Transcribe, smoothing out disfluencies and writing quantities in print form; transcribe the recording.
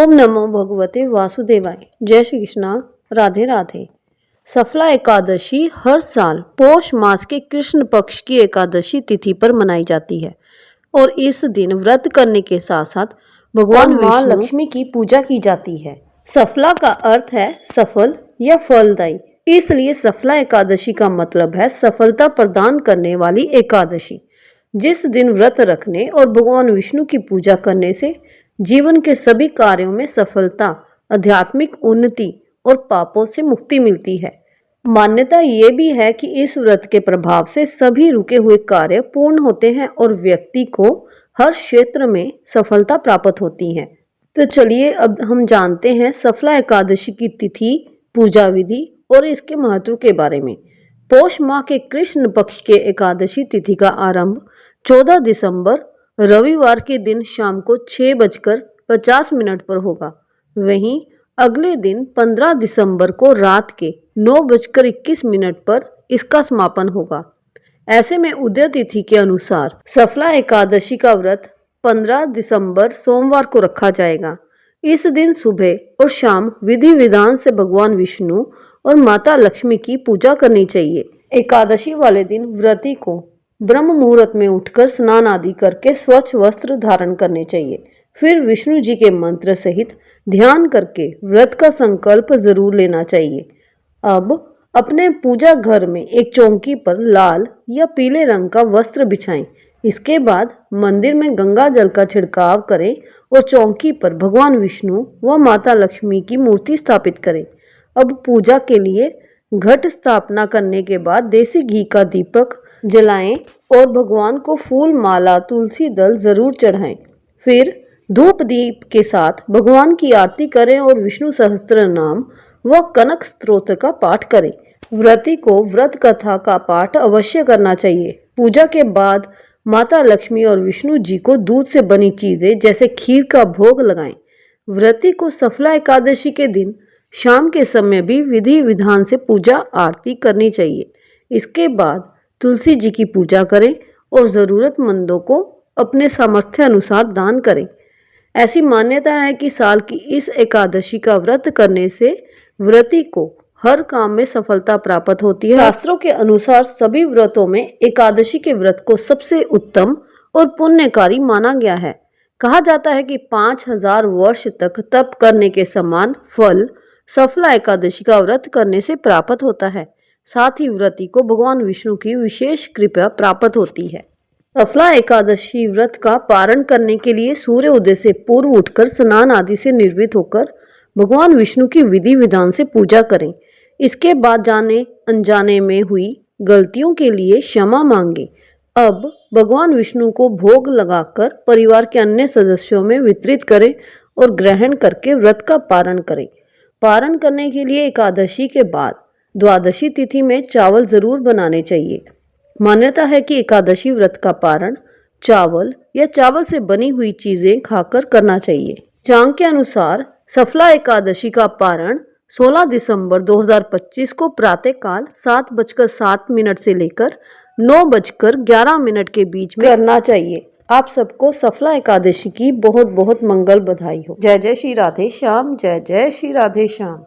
ओम नमो भगवते वासुदेवाय। जय श्री कृष्णा। राधे राधे। सफला एकादशी हर साल पौष मास के कृष्ण पक्ष की एकादशी तिथि पर मनाई जाती है और इस दिन व्रत करने के साथ साथ भगवान मां लक्ष्मी की पूजा की जाती है। सफला का अर्थ है सफल या फलदायी, इसलिए सफला एकादशी का मतलब है सफलता प्रदान करने वाली एकादशी। जिस दिन व्रत रखने और भगवान विष्णु की पूजा करने से जीवन के सभी कार्यों में सफलता, आध्यात्मिक उन्नति और पापों से मुक्ति मिलती है। मान्यता ये भी है कि इस व्रत के प्रभाव से सभी रुके हुए कार्य पूर्ण होते हैं और व्यक्ति को हर क्षेत्र में सफलता प्राप्त होती है। तो चलिए अब हम जानते हैं सफला एकादशी की तिथि, पूजा विधि और इसके महत्व के बारे में। पौष माह के कृष्ण पक्ष के एकादशी तिथि का आरंभ 14 दिसंबर रविवार के दिन शाम को 6:50 पर होगा। वहीं अगले दिन 15 दिसंबर को रात के 9:21 पर इसका समापन होगा। ऐसे में उदय तिथि के अनुसार सफला एकादशी का व्रत 15 दिसंबर सोमवार को रखा जाएगा। इस दिन सुबह और शाम विधि विधान से भगवान विष्णु और माता लक्ष्मी की पूजा करनी चाहिए। एकादशी वाले दिन व्रती को ब्रह्म मुहूर्त में उठकर स्नान आदि करके स्वच्छ वस्त्र धारण करने चाहिए। फिर विष्णु जी के मंत्र सहित ध्यान करके व्रत का संकल्प जरूर लेना चाहिए। अब अपने पूजा घर में एक चौकी पर लाल या पीले रंग का वस्त्र बिछाएं। इसके बाद मंदिर में गंगा जल का छिड़काव करें और चौकी पर भगवान विष्णु व माता लक्ष्मी की मूर्ति स्थापित करें। अब पूजा के लिए घट स्थापना करने के बाद देसी घी का दीपक जलाएं और भगवान को फूल, माला, तुलसी दल जरूर चढ़ाएं। फिर धूप दीप के साथ भगवान की आरती करें और विष्णु सहस्त्र नाम व कनक स्तोत्र का पाठ करें। व्रती को व्रत कथा का पाठ अवश्य करना चाहिए। पूजा के बाद माता लक्ष्मी और विष्णु जी को दूध से बनी चीजें जैसे खीर का भोग लगाएं। व्रती को सफला एकादशी के दिन शाम के समय भी विधि विधान से पूजा आरती करनी चाहिए। इसके बाद तुलसी जी की पूजा करें और जरूरतमंदों को अपने सामर्थ्य अनुसार दान करें। ऐसी मान्यता है कि साल की इस एकादशी का व्रत करने से व्रती को हर काम में सफलता प्राप्त होती है। शास्त्रों के अनुसार सभी व्रतों में एकादशी के व्रत को सबसे उत्तम और पुण्यकारी माना गया है। कहा जाता है कि 5000 वर्ष तक तप करने के समान फल सफला एकादशी का व्रत करने से प्राप्त होता है। साथ ही व्रती को भगवान विष्णु की विशेष कृपा प्राप्त होती है। सफला एकादशी व्रत का पारण करने के लिए सूर्य उदय से पूर्व उठकर स्नान आदि से निर्वृत्त होकर भगवान विष्णु की विधि विधान से पूजा करें। इसके बाद जाने अनजाने में हुई गलतियों के लिए क्षमा मांगे। अब भगवान विष्णु को भोग लगाकर परिवार के अन्य सदस्यों में वितरित करें और ग्रहण करके व्रत का पारण करें। पारण करने के लिए एकादशी के बाद द्वादशी तिथि में चावल जरूर बनाने चाहिए। मान्यता है कि एकादशी व्रत का पारण चावल या चावल से बनी हुई चीजें खाकर करना चाहिए। चांग के अनुसार सफला एकादशी का पारण 16 दिसंबर 2025 को प्रातःकाल 7:07 से लेकर 9:11 के बीच में करना चाहिए। आप सबको सफला एकादशी की बहुत बहुत मंगल बधाई हो। जय जय श्री राधे श्याम। जय जय श्री राधे श्याम।